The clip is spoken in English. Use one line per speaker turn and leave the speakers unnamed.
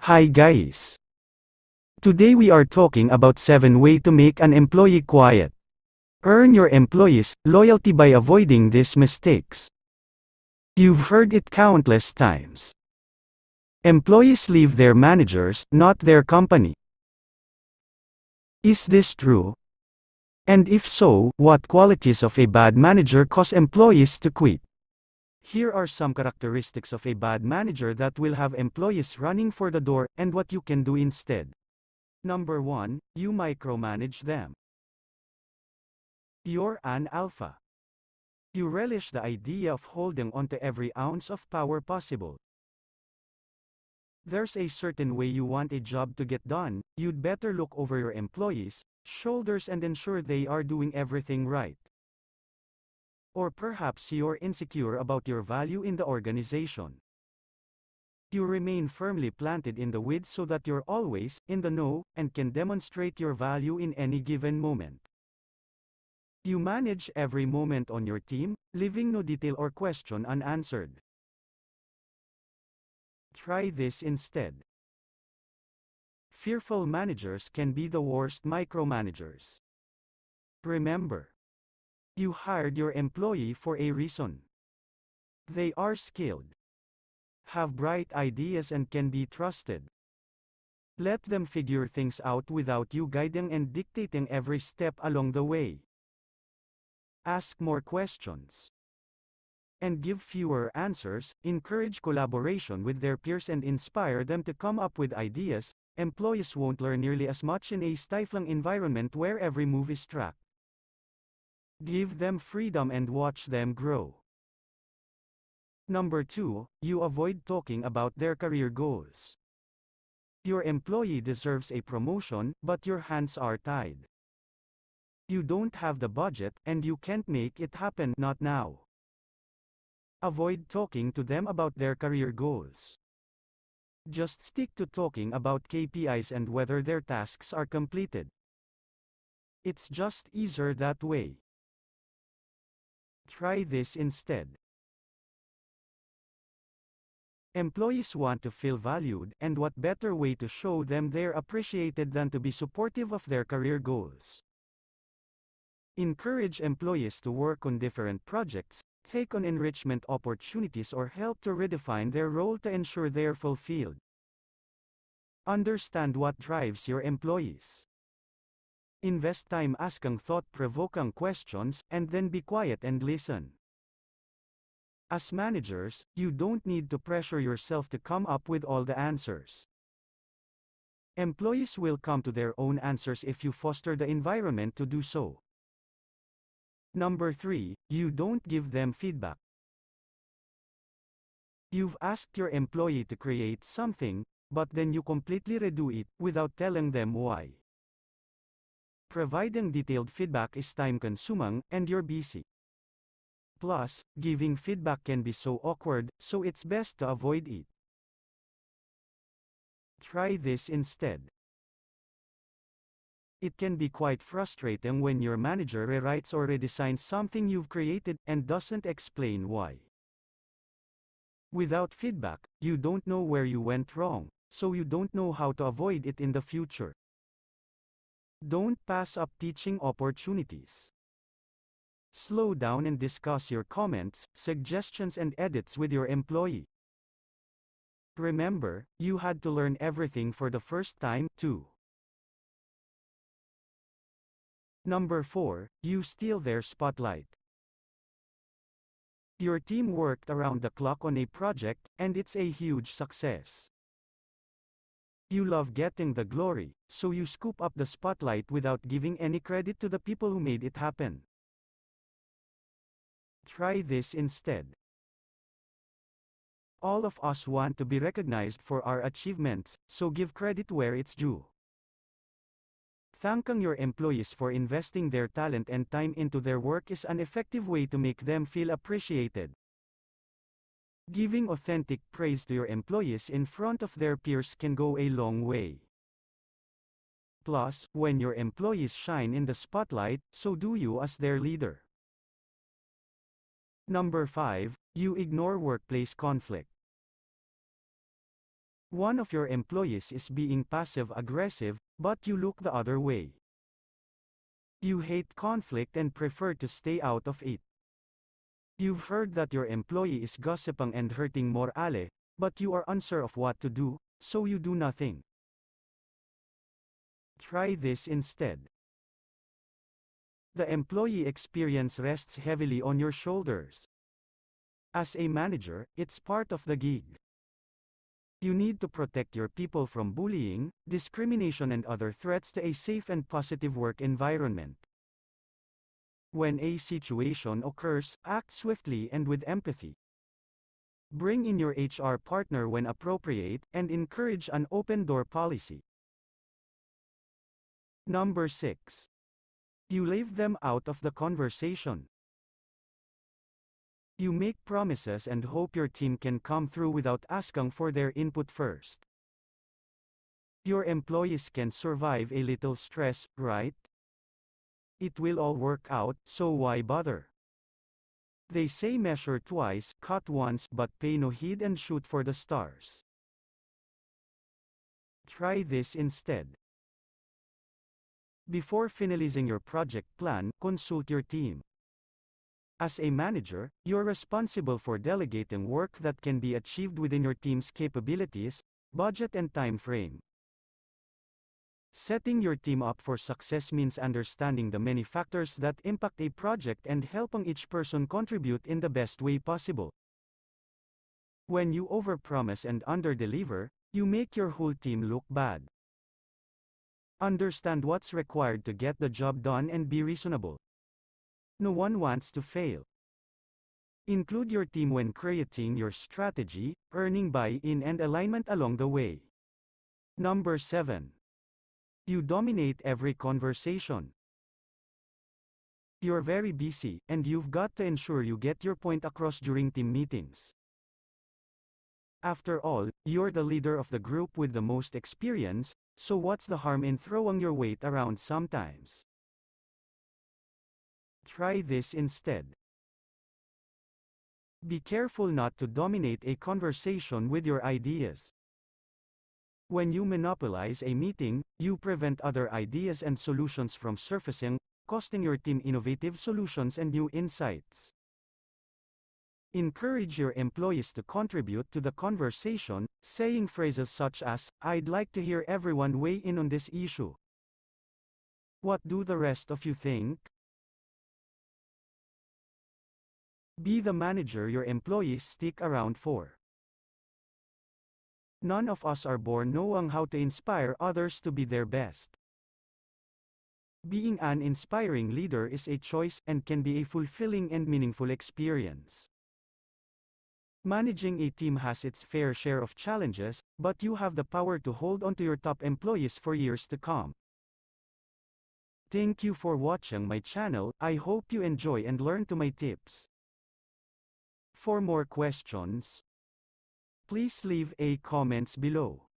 Hi guys. Today we are talking about 7 ways to make an employee quiet. Earn your employees' loyalty by avoiding these mistakes. You've heard it countless times. Employees leave their managers, not their company. Is this true? And if so, what qualities of a bad manager cause employees to quit? Here are some characteristics of a bad manager that will have employees running for the door, and what you can do instead. Number 1, you micromanage them. You're an alpha. You relish the idea of holding on to every ounce of power possible. There's a certain way you want a job to get done, you'd better look over your employees' shoulders and ensure they are doing everything right. Or perhaps you're insecure about your value in the organization. You remain firmly planted in the weeds so that you're always in the know and can demonstrate your value in any given moment. You manage every moment on your team, leaving no detail or question unanswered. Try this instead. Fearful managers can be the worst micromanagers. Remember, you hired your employee for a reason. They are skilled, have bright ideas, and can be trusted. Let them figure things out without you guiding and dictating every step along the way. Ask more questions and give fewer answers, encourage collaboration with their peers and inspire them to come up with ideas. Employees won't learn nearly as much in a stifling environment where every move is tracked. Give them freedom and watch them grow. Number 2, you avoid talking about their career goals. Your employee deserves a promotion, but your hands are tied. You don't have the budget, and you can't make it happen, not now. Avoid talking to them about their career goals. Just stick to talking about KPIs and whether their tasks are completed. It's just easier that way. Try this instead. Employees want to feel valued, and what better way to show them they're appreciated than to be supportive of their career goals? Encourage employees to work on different projects, take on enrichment opportunities, or help to redefine their role to ensure they're fulfilled. Understand what drives your employees. Invest time asking thought-provoking questions, and then be quiet and listen. As managers, you don't need to pressure yourself to come up with all the answers. Employees will come to their own answers if you foster the environment to do so. Number 3, you don't give them feedback. You've asked your employee to create something, but then you completely redo it, without telling them why. Providing detailed feedback is time-consuming, and you're busy. Plus, giving feedback can be so awkward, so it's best to avoid it. Try this instead. It can be quite frustrating when your manager rewrites or redesigns something you've created, and doesn't explain why. Without feedback, you don't know where you went wrong, so you don't know how to avoid it in the future. Don't pass up teaching opportunities. Slow down and discuss your comments, suggestions, and edits with your employee. Remember, you had to learn everything for the first time, too. Number 4, you steal their spotlight. Your team worked around the clock on a project, and it's a huge success. You love getting the glory, so you scoop up the spotlight without giving any credit to the people who made it happen. Try this instead. All of us want to be recognized for our achievements, so give credit where it's due. Thanking your employees for investing their talent and time into their work is an effective way to make them feel appreciated. Giving authentic praise to your employees in front of their peers can go a long way. Plus, when your employees shine in the spotlight, so do you as their leader. Number 5, you ignore workplace conflict. One of your employees is being passive-aggressive, but you look the other way. You hate conflict and prefer to stay out of it. You've heard that your employee is gossiping and hurting morale, but you are unsure of what to do, so you do nothing. Try this instead. The employee experience rests heavily on your shoulders. As a manager, it's part of the gig. You need to protect your people from bullying, discrimination and other threats to a safe and positive work environment. When a situation occurs, act swiftly and with empathy. Bring in your HR partner when appropriate, and encourage an open-door policy. Number 6. You leave them out of the conversation. You make promises and hope your team can come through without asking for their input first. Your employees can survive a little stress, right? It will all work out, so why bother? They say measure twice, cut once, but pay no heed and shoot for the stars. Try this instead. Before finalizing your project plan, consult your team. As a manager, you're responsible for delegating work that can be achieved within your team's capabilities, budget and time frame. Setting your team up for success means understanding the many factors that impact a project and helping each person contribute in the best way possible. When you overpromise and underdeliver, you make your whole team look bad. Understand what's required to get the job done and be reasonable. No one wants to fail. Include your team when creating your strategy, earning buy-in and alignment along the way. Number 7. You dominate every conversation. You're very busy, and you've got to ensure you get your point across during team meetings. After all, you're the leader of the group with the most experience, so what's the harm in throwing your weight around sometimes? Try this instead. Be careful not to dominate a conversation with your ideas. When you monopolize a meeting, you prevent other ideas and solutions from surfacing, costing your team innovative solutions and new insights. Encourage your employees to contribute to the conversation, saying phrases such as, "I'd like to hear everyone weigh in on this issue. What do the rest of you think?" Be the manager your employees stick around for. None of us are born knowing how to inspire others to be their best. Being an inspiring leader is a choice, and can be a fulfilling and meaningful experience. Managing a team has its fair share of challenges, but you have the power to hold on to your top employees for years to come. Thank you for watching my channel. I hope you enjoy and learn to my tips. For more questions, please leave a comments below.